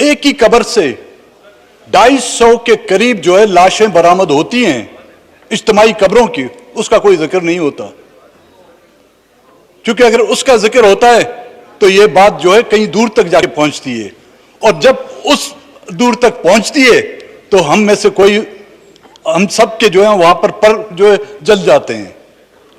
ایک ہی قبر سے 250 کے قریب جو ہے لاشیں برآمد ہوتی ہیں اجتماعی قبروں کی، اس کا کوئی ذکر نہیں ہوتا. کیونکہ اگر اس کا ذکر ہوتا ہے تو یہ بات جو ہے کہیں دور تک جا کے پہنچتی ہے، اور جب اس دور تک پہنچتی ہے تو ہم میں سے کوئی، ہم سب کے جو ہیں وہاں پر جو ہے جل جاتے ہیں.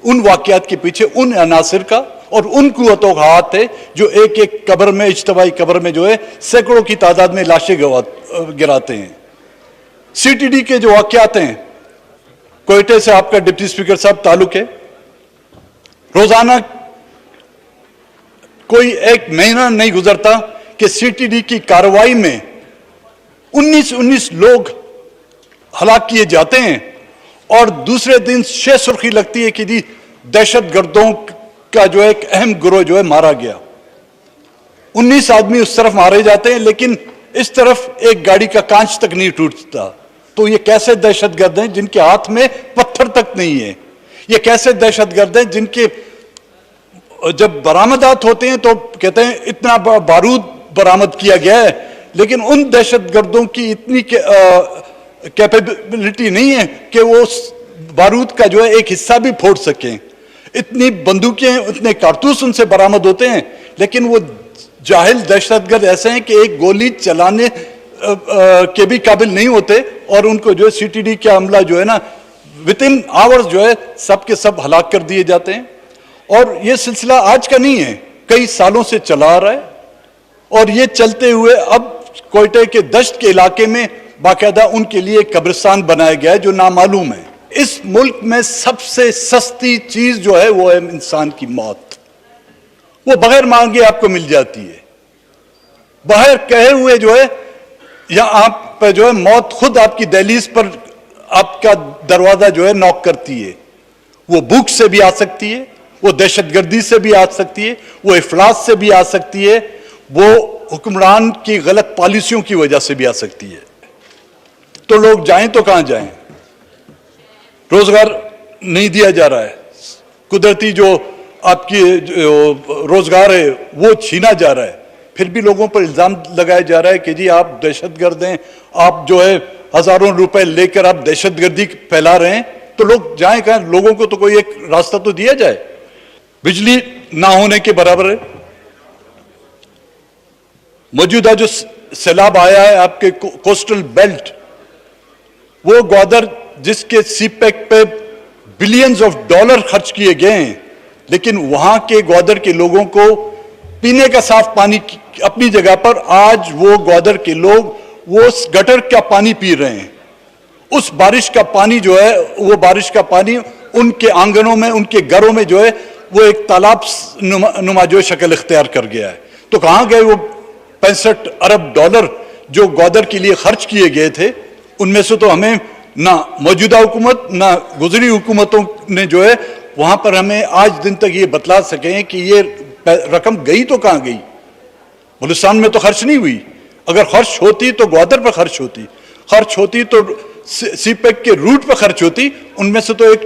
ان واقعات کے پیچھے ان عناصر کا اور ان قوتوں کا ہاتھ ہے جو ایک ایک قبر میں، اجتماعی قبر میں جو ہے سینکڑوں کی تعداد میں لاشیں گراتے ہیں. سی ٹی ڈی کے جو واقعات ہیں، کوئٹے سے آپ کا ڈپٹی اسپیکر صاحب تعلق ہے، روزانہ کوئی ایک مہینہ نہیں گزرتا کہ سی ٹی ڈی کی کارروائی میں 19 لوگ ہلاک کیے جاتے ہیں، اور دوسرے دن شہ سرخی لگتی ہے کہ جی دہشت گردوں کا جو ایک اہم گروہ جو ہے مارا گیا. 19 آدمی اس طرف مارے جاتے ہیں، لیکن اس طرف ایک گاڑی کا کانچ تک نہیں ٹوٹتا. تو یہ کیسے دہشت گرد ہیں جن کے ہاتھ میں پتھر تک نہیں ہے؟ یہ کیسے دہشت گرد ہیں جن کے جب برآمدات ہوتے ہیں تو کہتے ہیں اتنا بارود برآمد کیا گیا ہے، لیکن ان دہشت گردوں کی اتنی کیپیبلٹی نہیں ہے کہ وہ بارود کا جو ہے ایک حصہ بھی پھوڑ سکیں. اتنی بندوقیں، اتنے کارتوس ان سے برآمد ہوتے ہیں، لیکن وہ جاہل دہشت گرد ایسے ہیں کہ ایک گولی چلانے کے بھی قابل نہیں ہوتے، اور ان کو جو ہے سی ٹی ڈی کا عملہ جو ہے نا within hours جو ہے سب کے سب ہلاک کر دیے جاتے ہیں. اور یہ سلسلہ آج کا نہیں ہے، کئی سالوں سے چلا آ رہا ہے، اور یہ چلتے ہوئے اب کوئٹے کے دشت کے علاقے میں باقاعدہ ان کے لیے قبرستان بنایا گیا ہے جو نامعلوم ہے. اس ملک میں سب سے سستی چیز جو ہے وہ ہے انسان کی موت. وہ بغیر مانگے آپ کو مل جاتی ہے، بغیر کہے ہوئے جو ہے، یا آپ پہ جو ہے موت خود آپ کی دہلیز پر آپ کا دروازہ جو ہے نوک کرتی ہے. وہ بھوک سے بھی آ سکتی ہے، وہ دہشت گردی سے بھی آ سکتی ہے، وہ افلاس سے بھی آ سکتی ہے، وہ حکمران کی غلط پالیسیوں کی وجہ سے بھی آ سکتی ہے. تو لوگ جائیں تو کہاں جائیں؟ روزگار نہیں دیا جا رہا ہے، قدرتی جو آپ کی روزگار ہے وہ چھینا جا رہا ہے، پھر بھی لوگوں پر الزام لگایا جا رہا ہے کہ جی آپ دہشت گرد ہیں، آپ جو ہے ہزاروں روپے لے کر آپ دہشت گردی پھیلا رہے ہیں. تو لوگ جائیں کہاں؟ لوگوں کو تو کوئی ایک راستہ تو دیا جائے. بجلی نہ ہونے کے برابر ہے. موجودہ جو سیلاب آیا ہے آپ کے کوسٹل بیلٹ، وہ گوادر جس کے سی پیک پہ بلینز آف ڈالر خرچ کیے گئے ہیں، لیکن وہاں کے گوادر کے لوگوں کو پینے کا صاف پانی اپنی جگہ پر، آج وہ گوادر کے لوگ وہ گٹر کا پانی پی رہے ہیں. اس بارش کا پانی جو ہے، وہ بارش کا پانی ان کے آنگنوں میں، ان کے گھروں میں جو ہے وہ ایک تالاب نما جو شکل اختیار کر گیا ہے. تو کہاں گئے وہ 65 ارب ڈالر جو گوادر کے لیے خرچ کیے گئے تھے؟ ان میں سے تو ہمیں نہ موجودہ حکومت نہ گزری حکومتوں نے جو ہے وہاں پر ہمیں آج دن تک یہ بتلا سکیں کہ یہ رقم گئی تو کہاں گئی. بلوچستان میں تو خرچ نہیں ہوئی. اگر خرچ ہوتی تو گوادر پر خرچ ہوتی، خرچ ہوتی تو سی پیک کے روٹ پہ خرچ ہوتی. ان میں سے تو ایک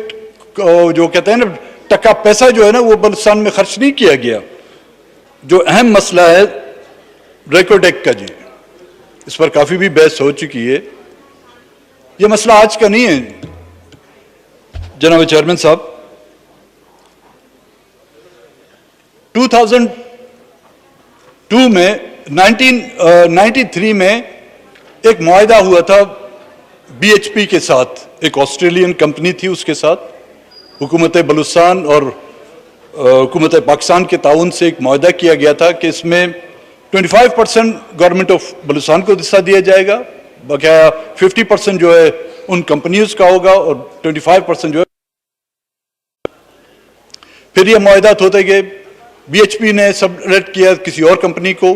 جو کہتے ہیں نا ٹکا پیسہ جو ہے نا وہ بلوچستان میں خرچ نہیں کیا گیا. جو اہم مسئلہ ہے ریکوٹیک کا، جی اس پر کافی بھی بحث ہو چکی ہے. یہ مسئلہ آج کا نہیں ہے جناب چیئرمین صاحب. 2002 میں 1993 میں ایک معاہدہ ہوا تھا بی ایچ پی کے ساتھ، ایک آسٹریلین کمپنی تھی، اس کے ساتھ حکومت بلوچستان اور حکومت پاکستان کے تعاون سے ایک معاہدہ کیا گیا تھا کہ اس میں 25% گورنمنٹ آف بلوچستان کو حصہ دیا جائے گا، بقایا 50% جو ہے ان کمپنیز کا ہوگا، اور 25% جو ہے. پھر یہ معاہدات ہوتے گئے، بی ایچ پی نے سبلیٹ کیا کسی اور کمپنی کو،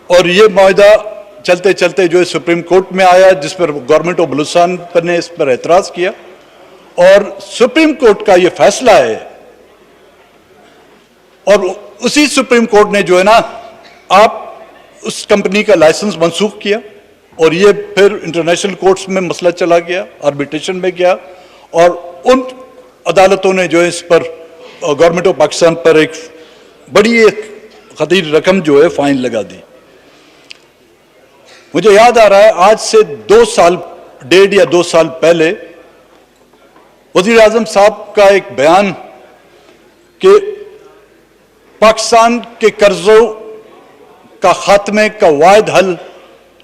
اور یہ معاہدہ چلتے چلتے جو ہے سپریم کورٹ میں آیا، جس پر گورنمنٹ آف بلوچستان نے اس پر اعتراض کیا، اور سپریم کورٹ کا یہ فیصلہ ہے. اور اسی سپریم کورٹ نے جو ہے نا آپ اس کمپنی کا لائسنس منسوخ کیا، اور یہ پھر انٹرنیشنل کورٹس میں مسئلہ چلا گیا، آربیٹریشن میں گیا، اور ان عدالتوں نے جو ہے اس پر گورنمنٹ آف پاکستان پر ایک بڑی ایک خطیر رقم جو ہے فائن لگا دی. مجھے یاد آ رہا ہے آج سے 1.5 یا 2 سال پہلے وزیر اعظم صاحب کا ایک بیان کہ پاکستان کے قرضوں کا خاتمے کا واحد حل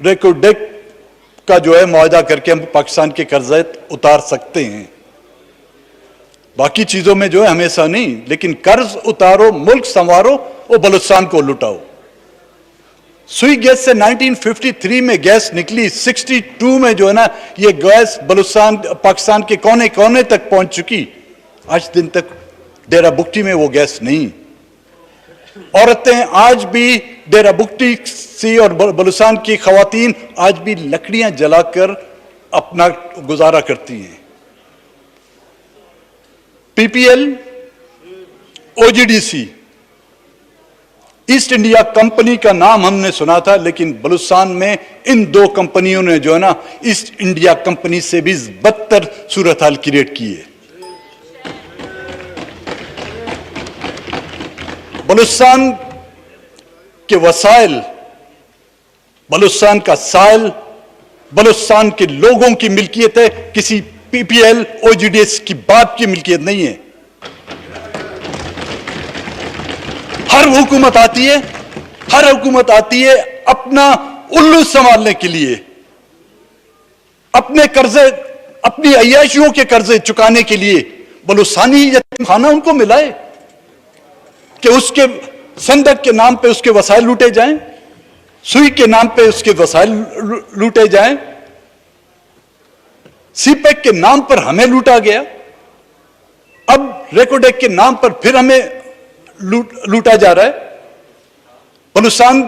ریکو ڈیک کا جو ہے معاہدہ کر کے ہم پاکستان کے قرضے اتار سکتے ہیں. باقی چیزوں میں جو ہے ہمیشہ نہیں, لیکن قرض اتارو, ملک سنوارو اور بلوچستان کو لٹاؤ. سوئی گیس سے 1953 میں گیس نکلی, 62 میں جو ہے نا یہ گیس بلوچستان پاکستان کے کونے کونے تک پہنچ چکی. آج دن تک ڈیرہ بگٹی میں وہ گیس نہیں. عورتیں آج بھی ڈیرہ بگٹی سی اور بلوچستان کی خواتین آج بھی لکڑیاں جلا کر اپنا گزارا کرتی ہیں. P P L, O G D C, East India Company کا نام ہم نے سنا تھا, لیکن بلوچستان میں ان 2 کمپنیوں نے جو ہے نا ایسٹ انڈیا کمپنی سے بھی بدتر صورتحال کریٹ کی ہے. بلوچستان کے وسائل, بلوچستان کا سائل بلوچستان کے لوگوں کی ملکیت ہے, کسی P P L O G D S کی باپ کی ملکیت نہیں ہے. ہر حکومت آتی ہے اپنا الو سنبھالنے کے لیے, اپنے قرضے, اپنی عیاشیوں کے قرضے چکانے کے لیے. بلوچستانی یتیم خانہ ان کو ملائے کہ اس کے صندوق کے نام پہ اس کے وسائل لوٹے جائیں, سوئی کے نام پہ اس کے وسائل لوٹے جائیں, سی پیک کے نام پر ہمیں لوٹا گیا, اب ریکوڈیک کے نام پر پھر ہمیں لوٹا جا رہا ہے. بلوچستان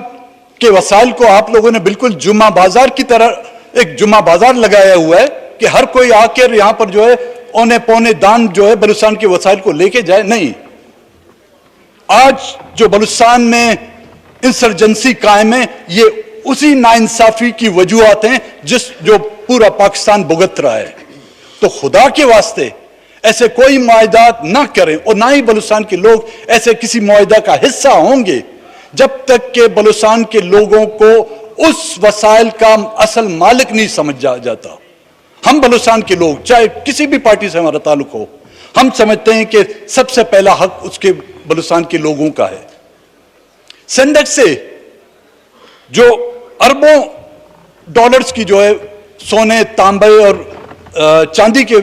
کے وسائل کو آپ لوگوں نے بالکل جمعہ بازار کی طرح ایک جمعہ بازار لگایا ہوا ہے کہ ہر کوئی آ کر یہاں پر جو ہے اونے پونے دان جو ہے بلوچستان کے وسائل کو لے کے جائے. نہیں, آج جو بلوچستان میں انسرجنسی قائم ہے یہ اسی ناانصافی کی وجوہات ہیں جو پورا پاکستان بھگت رہا ہے. تو خدا کے واسطے ایسے کوئی معاہدات نہ کریں, اور نہ ہی بلوچستان کے لوگ ایسے کسی معاہدہ کا حصہ ہوں گے جب تک کہ بلوچستان کے لوگوں کو اس وسائل کا اصل مالک نہیں سمجھا جاتا. ہم بلوچستان کے لوگ, چاہے کسی بھی پارٹی سے ہمارا تعلق ہو, ہم سمجھتے ہیں کہ سب سے پہلا حق اس کے بلوچستان کے لوگوں کا ہے. سندھ سے جو اربوں ڈالرز کی جو ہے سونے, تانبے اور چاندی کے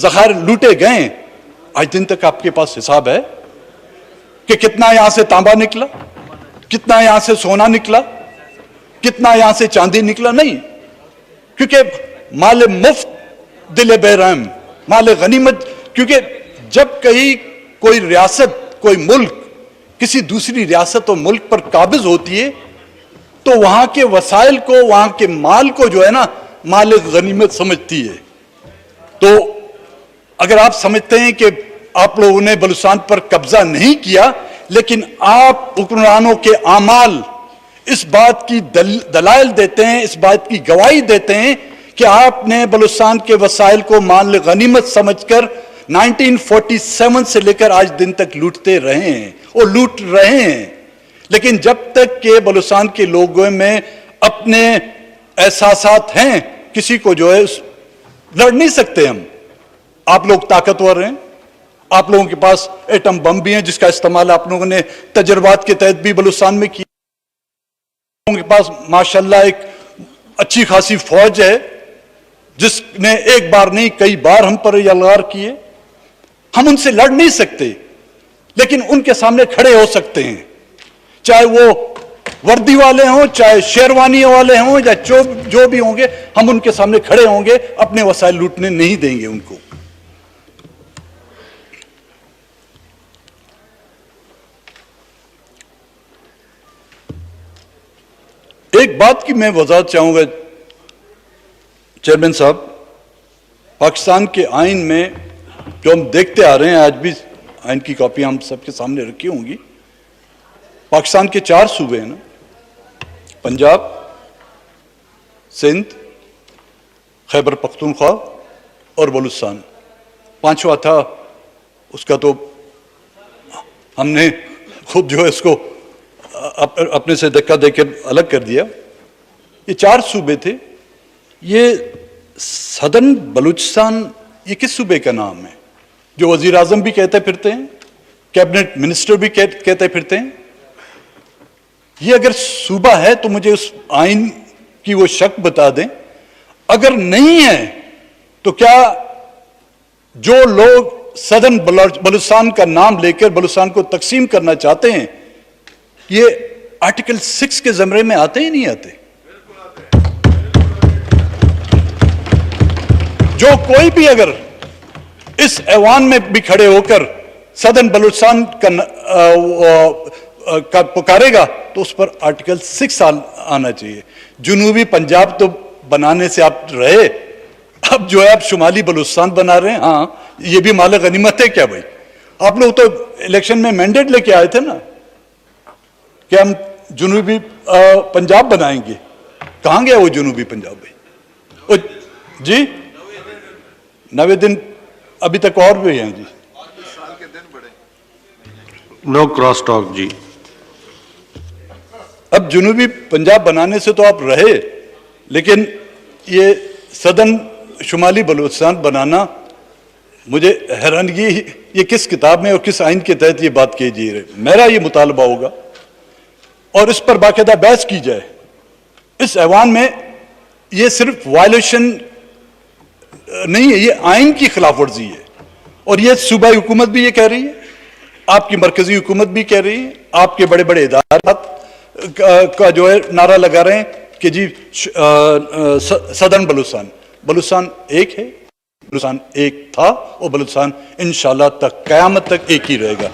ذخائر لوٹے گئے, آج دن تک آپ کے پاس حساب ہے کہ کتنا یہاں سے تانبا نکلا, کتنا یہاں سے سونا نکلا, کتنا یہاں سے چاندی نکلا؟ نہیں, کیونکہ مال مفت دل بے رحم, مال غنیمت. کیونکہ جب کہیں کوئی ریاست, کوئی ملک کسی دوسری ریاست اور ملک پر قابض ہوتی ہے تو وہاں کے وسائل کو, وہاں کے مال کو جو ہے نا مال غنیمت سمجھتی ہے. تو اگر آپ سمجھتے ہیں کہ آپ لوگوں نے بلوچستان پر قبضہ نہیں کیا, لیکن آپ حکمرانوں کے اعمال اس بات کی دلائل دیتے ہیں, اس بات کی گواہی دیتے ہیں کہ آپ نے بلوچستان کے وسائل کو مال غنیمت سمجھ کر 1947 سے لے کر آج دن تک لوٹتے رہے ہیں اور لوٹ رہے ہیں. لیکن جب تک کہ بلوچستان کے لوگوں میں اپنے احساسات ہیں, کسی کو جو ہے لڑ نہیں سکتے ہم. آپ لوگ طاقتور ہیں, آپ لوگوں کے پاس ایٹم بم بھی ہیں جس کا استعمال آپ لوگوں نے تجربات کے تحت بھی بلوچستان میں کیا. آپ لوگوں کے پاس ماشاءاللہ ایک اچھی خاصی فوج ہے جس نے ایک بار نہیں کئی بار ہم پر یلغار کیے. ہم ان سے لڑ نہیں سکتے, لیکن ان کے سامنے کھڑے ہو سکتے ہیں, چاہے وہ وردی والے ہوں, چاہے شیروانی والے ہوں, یا جو بھی ہوں گے, ہم ان کے سامنے کھڑے ہوں گے, اپنے وسائل لوٹنے نہیں دیں گے ان کو. ایک بات کی میں وضاحت چاہوں گا چیئرمین صاحب, پاکستان کے آئین میں جو ہم دیکھتے آ رہے ہیں, آج بھی آئین کی کاپی ہم سب کے سامنے رکھی ہوں گی. پاکستان کے 4 صوبے ہیں نا, پنجاب, سندھ, خیبر پختونخوا اور بلوچستان. 5واں تھا, اس کا تو ہم نے خود جو ہے اس کو اپنے سے دھکا دے کے الگ کر دیا. یہ 4 صوبے تھے. یہ سدرن بلوچستان یہ کس صوبے کا نام ہے جو وزیر اعظم بھی کہتے پھرتے ہیں, کیبنٹ منسٹر بھی کہتے پھرتے ہیں؟ یہ اگر صوبہ ہے تو مجھے اس آئین کی وہ شک بتا دیں. اگر نہیں ہے تو کیا جو لوگ سدرن بلوچستان کا نام لے کر بلوچستان کو تقسیم کرنا چاہتے ہیں یہ آرٹیکل 6 کے زمرے میں آتے ہی نہیں آتے؟ جو کوئی بھی اگر اس ایوان میں بھی کھڑے ہو کر سدرن بلوچستان کا پکارے گا تو اس پر آرٹیکل 6 آنا چاہیے. جنوبی پنجاب تو بنانے سے آپ رہے, اب جو ہے آپ شمالی بلوچستان بنا رہے ہیں. ہاں یہ بھی مال غنیمت ہے کیا بھائی؟ آپ لوگ تو الیکشن میں مینڈیٹ لے کے آئے تھے نا کہ ہم جنوبی پنجاب بنائیں گے. کہاں گیا وہ جنوبی پنجاب بھائی؟ جی 90 دن ابھی تک اور بھی ہیں جی. نو کراس ٹاک جی. اب جنوبی پنجاب بنانے سے تو آپ رہے, لیکن یہ سدرن شمالی بلوچستان بنانا مجھے حیرانگی, یہ کس کتاب میں اور کس آئین کے تحت یہ بات کی جی رہی؟ میرا یہ مطالبہ ہوگا اور اس پر باقاعدہ بحث کی جائے اس ایوان میں. یہ صرف وائلیشن نہیں ہے, یہ آئین کی خلاف ورزی ہے, اور یہ صوبائی حکومت بھی یہ کہہ رہی ہے, آپ کی مرکزی حکومت بھی کہہ رہی ہے, آپ کے بڑے بڑے ادارات کا جو ہے نعرہ لگا رہے ہیں کہ جی سدرن بلوچستان ایک ہے, بلوچستان ایک تھا اور بلوچستان انشاءاللہ تک قیامت تک ایک ہی رہے گا.